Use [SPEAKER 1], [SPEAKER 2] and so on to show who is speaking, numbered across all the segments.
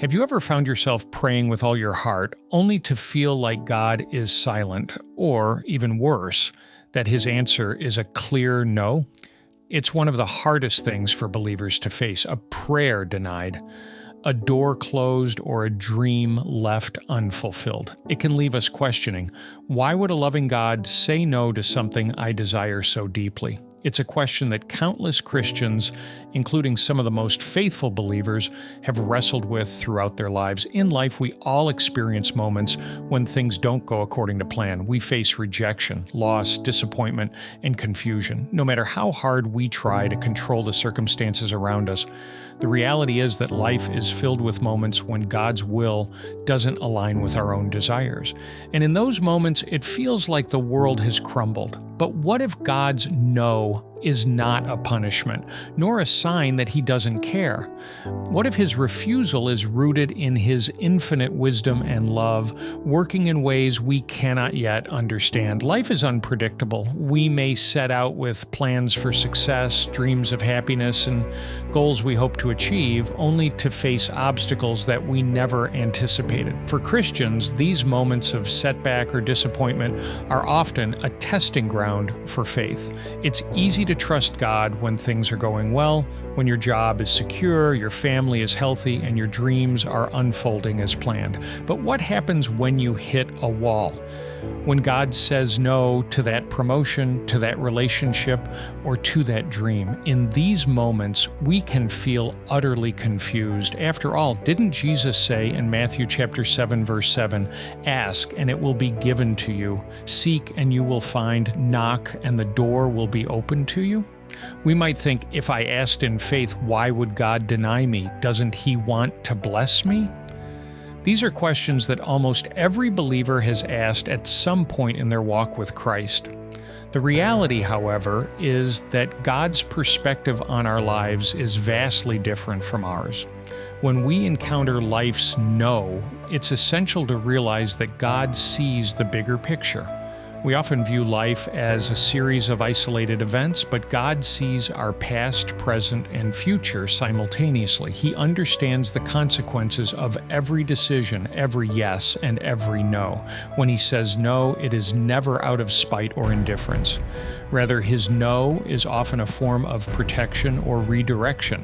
[SPEAKER 1] Have you ever found yourself praying with all your heart, only to feel like God is silent, or, even worse, that his answer is a clear no? It's one of the hardest things for believers to face, a prayer denied, a door closed, or a dream left unfulfilled. It can leave us questioning, why would a loving God say no to something I desire so deeply? It's a question that countless Christians, including some of the most faithful believers, have wrestled with throughout their lives. In life, we all experience moments when things don't go according to plan. We face rejection, loss, disappointment, and confusion. No matter how hard we try to control the circumstances around us, the reality is that life is filled with moments when God's will doesn't align with our own desires. And in those moments, it feels like the world has crumbled. But what if God's no is not a punishment, nor a sign that he doesn't care? What if his refusal is rooted in his infinite wisdom and love, working in ways we cannot yet understand? Life is unpredictable. We may set out with plans for success, dreams of happiness, and goals we hope to achieve, only to face obstacles that we never anticipated. For Christians, these moments of setback or disappointment are often a testing ground for faith. It's easy to trust God when things are going well, when your job is secure, your family is healthy, and your dreams are unfolding as planned. But what happens when you hit a wall? When God says no to that promotion, to that relationship, or to that dream? In these moments, we can feel utterly confused. After all, didn't Jesus say in Matthew chapter 7, verse 7, "Ask, and it will be given to you. Seek, and you will find. Knock, and the door will be opened to you"? We might think, if I asked in faith, why would God deny me? Doesn't he want to bless me? These are questions that almost every believer has asked at some point in their walk with Christ. The reality, however, is that God's perspective on our lives is vastly different from ours. When we encounter life's no, it's essential to realize that God sees the bigger picture. We often view life as a series of isolated events, but God sees our past, present, and future simultaneously. He understands the consequences of every decision, every yes, and every no. When he says no, it is never out of spite or indifference. Rather, his no is often a form of protection or redirection,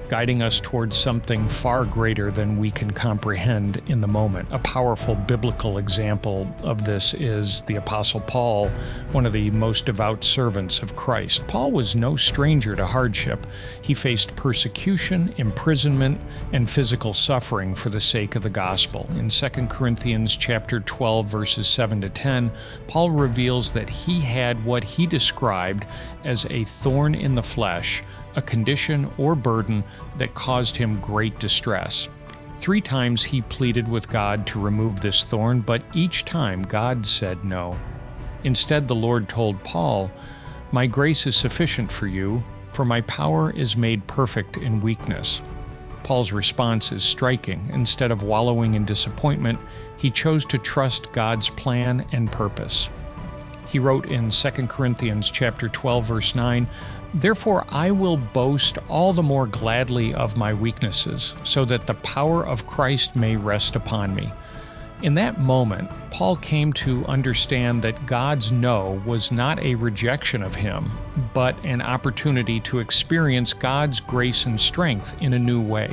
[SPEAKER 1] guiding us towards something far greater than we can comprehend in the moment. A powerful biblical example of this is the Apostle Paul, one of the most devout servants of Christ. Paul was no stranger to hardship. He faced persecution, imprisonment, and physical suffering for the sake of the gospel. In 2 Corinthians chapter 12, verses 7 to 10, Paul reveals that he had what he described as a thorn in the flesh, a condition or burden that caused him great distress. 3 times he pleaded with God to remove this thorn, but each time God said no. Instead, the Lord told Paul, "My grace is sufficient for you, for my power is made perfect in weakness." Paul's response is striking. Instead of wallowing in disappointment, he chose to trust God's plan and purpose. He wrote in 2 Corinthians chapter 12, verse 9, "Therefore I will boast all the more gladly of my weaknesses, so that the power of Christ may rest upon me." In that moment, Paul came to understand that God's no was not a rejection of him, but an opportunity to experience God's grace and strength in a new way.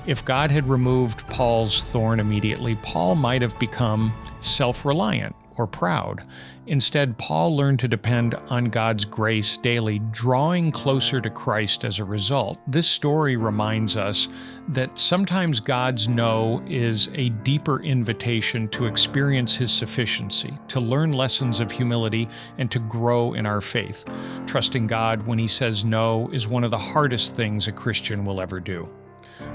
[SPEAKER 1] If God had removed Paul's thorn immediately, Paul might have become self-reliant or proud. Instead, Paul learned to depend on God's grace daily, drawing closer to Christ as a result. This story reminds us that sometimes God's no is a deeper invitation to experience his sufficiency, to learn lessons of humility, and to grow in our faith. Trusting God when he says no is one of the hardest things a Christian will ever do.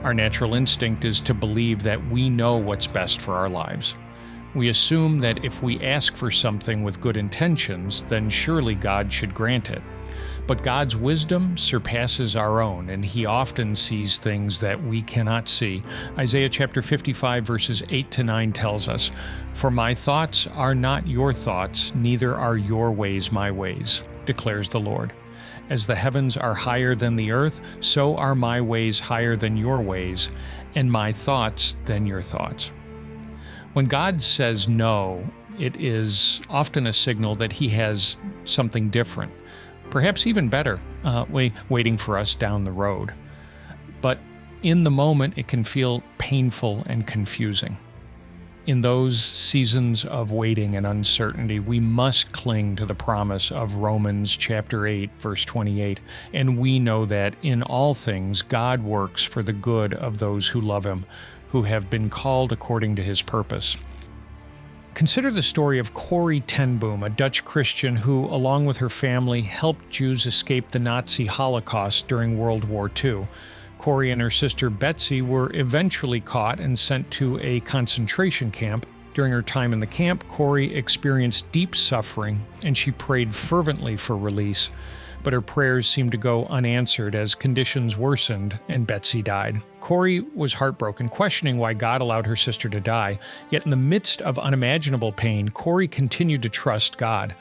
[SPEAKER 1] Our natural instinct is to believe that we know what's best for our lives. We assume that if we ask for something with good intentions, then surely God should grant it. But God's wisdom surpasses our own, and he often sees things that we cannot see. Isaiah chapter 55, verses 8 to 9 tells us, "For my thoughts are not your thoughts, neither are your ways my ways, declares the Lord. As the heavens are higher than the earth, so are my ways higher than your ways, and my thoughts than your thoughts. When God says no, it is often a signal that he has something different, perhaps even better, waiting for us down the road. But in the moment, it can feel painful and confusing. In those seasons of waiting and uncertainty, we must cling to the promise of Romans chapter 8, verse 28, and we know that in all things God works for the good of those who love him, who have been called according to his purpose. Consider the story of Corrie ten Boom, a Dutch Christian who, along with her family, helped Jews escape the Nazi Holocaust during World War II. Corrie and her sister Betsy were eventually caught and sent to a concentration camp. During her time in the camp, Corrie experienced deep suffering, and she prayed fervently for release. But her prayers seemed to go unanswered as conditions worsened and Betsy died. Corrie was heartbroken, questioning why God allowed her sister to die. Yet in the midst of unimaginable pain, Corrie continued to trust God.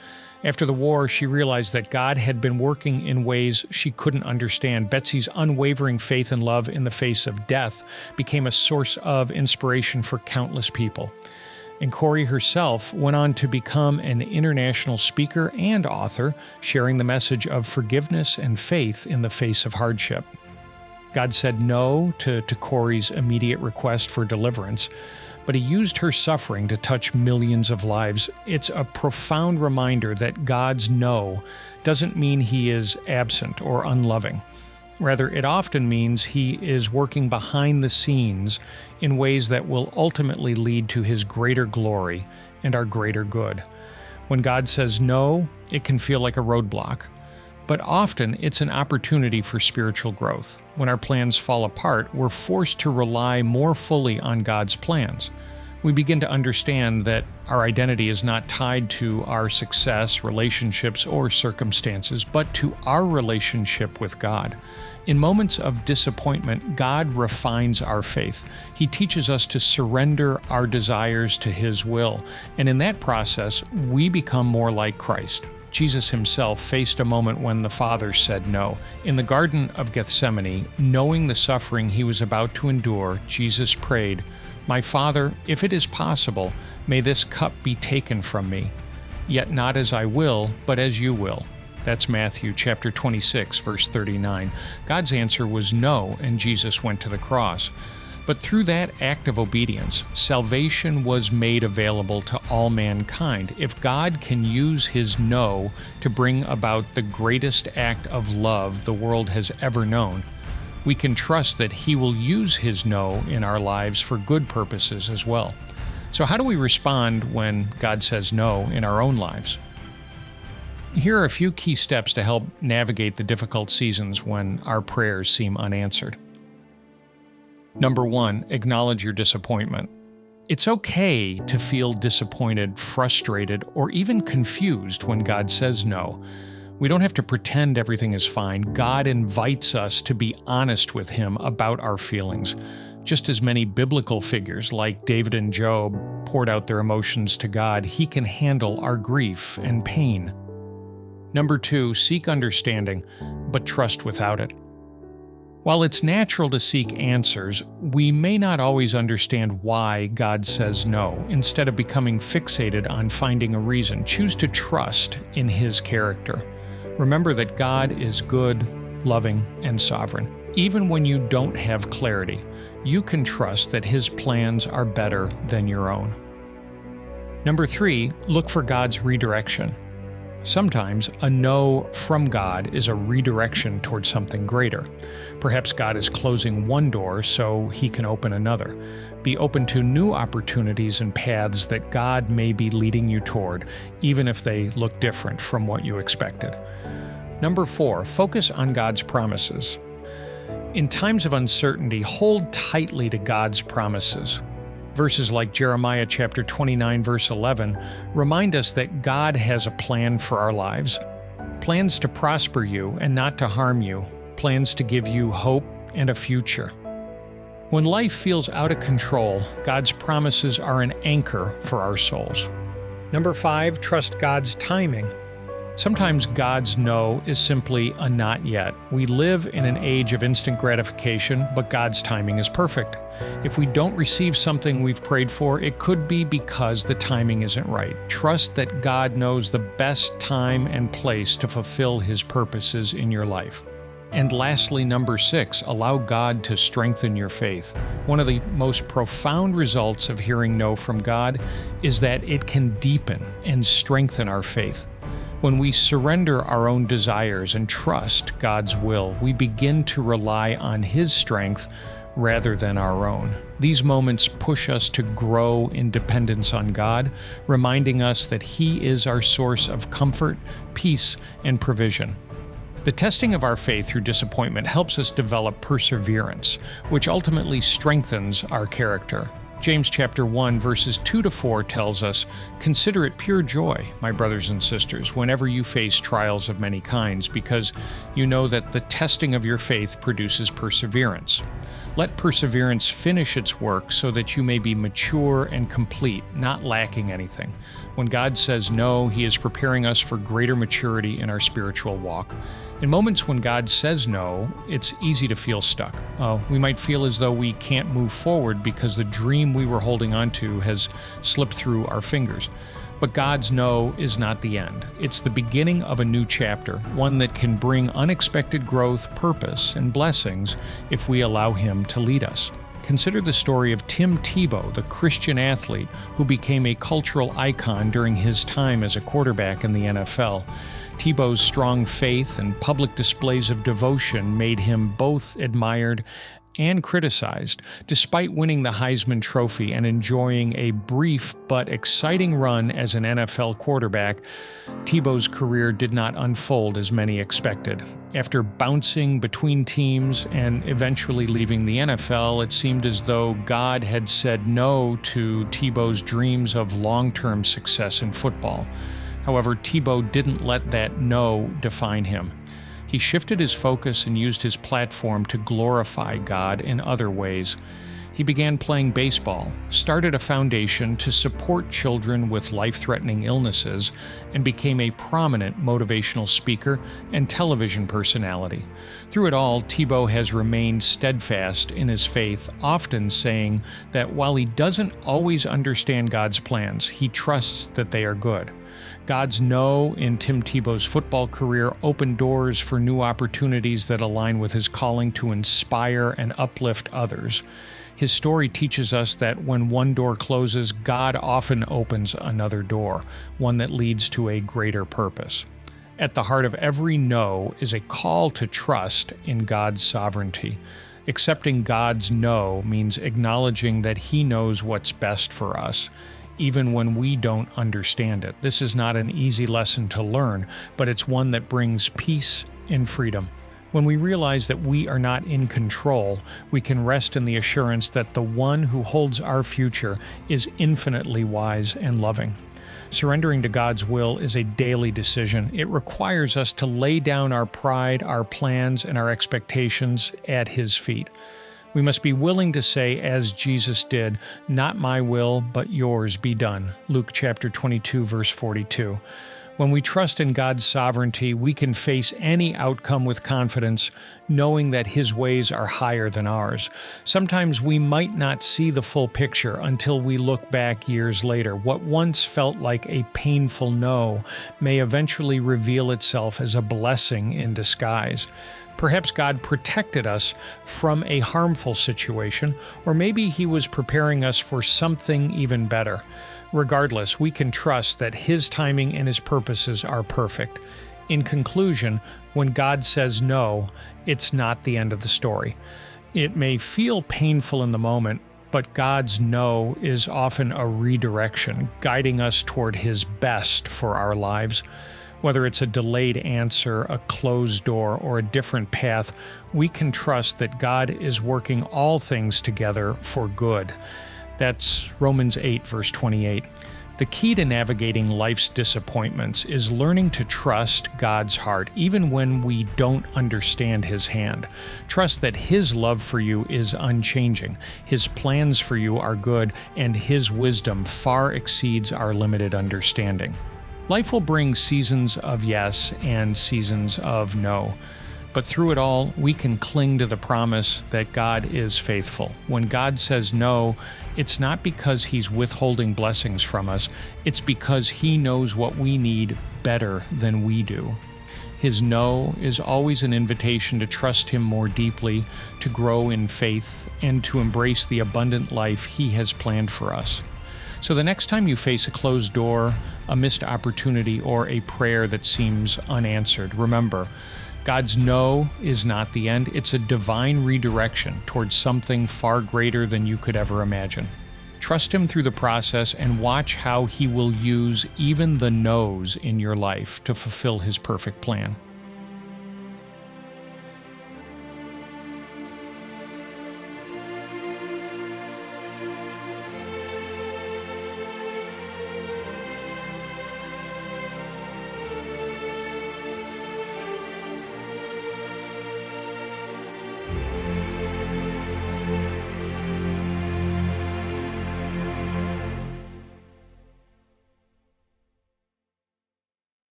[SPEAKER 1] After the war, she realized that God had been working in ways she couldn't understand. Betsy's unwavering faith and love in the face of death became a source of inspiration for countless people. And Corrie herself went on to become an international speaker and author, sharing the message of forgiveness and faith in the face of hardship. God said no to Corrie's immediate request for deliverance, but he used her suffering to touch millions of lives. It's a profound reminder that God's no doesn't mean he is absent or unloving. Rather, it often means he is working behind the scenes in ways that will ultimately lead to his greater glory and our greater good. When God says no, it can feel like a roadblock, but often it's an opportunity for spiritual growth. When our plans fall apart, we're forced to rely more fully on God's plans. We begin to understand that our identity is not tied to our success, relationships, or circumstances, but to our relationship with God. In moments of disappointment, God refines our faith. He teaches us to surrender our desires to his will, and in that process, we become more like Christ. Jesus himself faced a moment when the Father said no. In the Garden of Gethsemane, knowing the suffering he was about to endure, Jesus prayed, "My Father, if it is possible, may this cup be taken from me. Yet not as I will, but as you will." That's Matthew chapter 26, verse 39. God's answer was no, and Jesus went to the cross. But through that act of obedience, salvation was made available to all mankind. If God can use his no to bring about the greatest act of love the world has ever known, we can trust that he will use his no in our lives for good purposes as well. So how do we respond when God says no in our own lives? Here are a few key steps to help navigate the difficult seasons when our prayers seem unanswered. Number 1, acknowledge your disappointment. It's okay to feel disappointed, frustrated, or even confused when God says no. We don't have to pretend everything is fine. God invites us to be honest with him about our feelings. Just as many biblical figures like David and Job poured out their emotions to God, he can handle our grief and pain. Number 2, seek understanding, but trust without it. While it's natural to seek answers, we may not always understand why God says no. Instead of becoming fixated on finding a reason, choose to trust in his character. Remember that God is good, loving, and sovereign. Even when you don't have clarity, you can trust that his plans are better than your own. Number 3, look for God's redirection. Sometimes a no from God is a redirection towards something greater. Perhaps God is closing one door so he can open another. Be open to new opportunities and paths that God may be leading you toward, even if they look different from what you expected. Number 4, focus on God's promises. In times of uncertainty, hold tightly to God's promises. Verses like Jeremiah chapter 29, verse 11, remind us that God has a plan for our lives. Plans to prosper you and not to harm you. Plans to give you hope and a future. When life feels out of control, God's promises are an anchor for our souls. Number 5, trust God's timing. Sometimes God's no is simply a not yet. We live in an age of instant gratification, but God's timing is perfect. If we don't receive something we've prayed for, it could be because the timing isn't right. Trust that God knows the best time and place to fulfill His purposes in your life. And lastly, number 6, allow God to strengthen your faith. One of the most profound results of hearing no from God is that it can deepen and strengthen our faith. When we surrender our own desires and trust God's will, we begin to rely on His strength rather than our own. These moments push us to grow in dependence on God, reminding us that He is our source of comfort, peace, and provision. The testing of our faith through disappointment helps us develop perseverance, which ultimately strengthens our character. James chapter 1 verses 2-4 tells us, "Consider it pure joy, my brothers and sisters, whenever you face trials of many kinds, because you know that the testing of your faith produces perseverance. Let perseverance finish its work so that you may be mature and complete, not lacking anything." When God says no, He is preparing us for greater maturity in our spiritual walk. In moments when God says no, it's easy to feel stuck. We might feel as though we can't move forward because the dream we were holding on to has slipped through our fingers. But God's no is not the end. It's the beginning of a new chapter, one that can bring unexpected growth, purpose, and blessings if we allow Him to lead us. Consider the story of Tim Tebow, the Christian athlete who became a cultural icon during his time as a quarterback in the NFL. Tebow's strong faith and public displays of devotion made him both admired and criticized. Despite winning the Heisman Trophy and enjoying a brief but exciting run as an NFL quarterback, Tebow's career did not unfold as many expected. After bouncing between teams and eventually leaving the NFL, it seemed as though God had said no to Tebow's dreams of long-term success in football. However, Tebow didn't let that no define him. He shifted his focus and used his platform to glorify God in other ways. He began playing baseball, started a foundation to support children with life-threatening illnesses, and became a prominent motivational speaker and television personality. Through it all, Tebow has remained steadfast in his faith, often saying that while he doesn't always understand God's plans, he trusts that they are good. God's no in Tim Tebow's football career opened doors for new opportunities that align with his calling to inspire and uplift others. His story teaches us that when one door closes, God often opens another door, one that leads to a greater purpose. At the heart of every no is a call to trust in God's sovereignty. Accepting God's no means acknowledging that He knows what's best for us, even when we don't understand it. This is not an easy lesson to learn, but it's one that brings peace and freedom. When we realize that we are not in control, we can rest in the assurance that the one who holds our future is infinitely wise and loving. Surrendering to God's will is a daily decision. It requires us to lay down our pride, our plans, and our expectations at His feet. We must be willing to say, as Jesus did, "Not my will, but yours be done." Luke chapter 22, verse 42. When we trust in God's sovereignty, we can face any outcome with confidence, knowing that His ways are higher than ours. Sometimes we might not see the full picture until we look back years later. What once felt like a painful no may eventually reveal itself as a blessing in disguise. Perhaps God protected us from a harmful situation, or maybe He was preparing us for something even better. Regardless, we can trust that His timing and His purposes are perfect. In conclusion, when God says no, it's not the end of the story. It may feel painful in the moment, but God's no is often a redirection, guiding us toward His best for our lives. Whether it's a delayed answer, a closed door, or a different path, we can trust that God is working all things together for good. That's Romans 8, verse 28. The key to navigating life's disappointments is learning to trust God's heart, even when we don't understand His hand. Trust that His love for you is unchanging, His plans for you are good, and His wisdom far exceeds our limited understanding. Life will bring seasons of yes and seasons of no. But through it all, we can cling to the promise that God is faithful. When God says no, it's not because He's withholding blessings from us, it's because He knows what we need better than we do. His no is always an invitation to trust Him more deeply, to grow in faith, and to embrace the abundant life He has planned for us. So the next time you face a closed door, a missed opportunity, or a prayer that seems unanswered, remember, God's no is not the end. It's a divine redirection towards something far greater than you could ever imagine. Trust Him through the process and watch how He will use even the no's in your life to fulfill His perfect plan.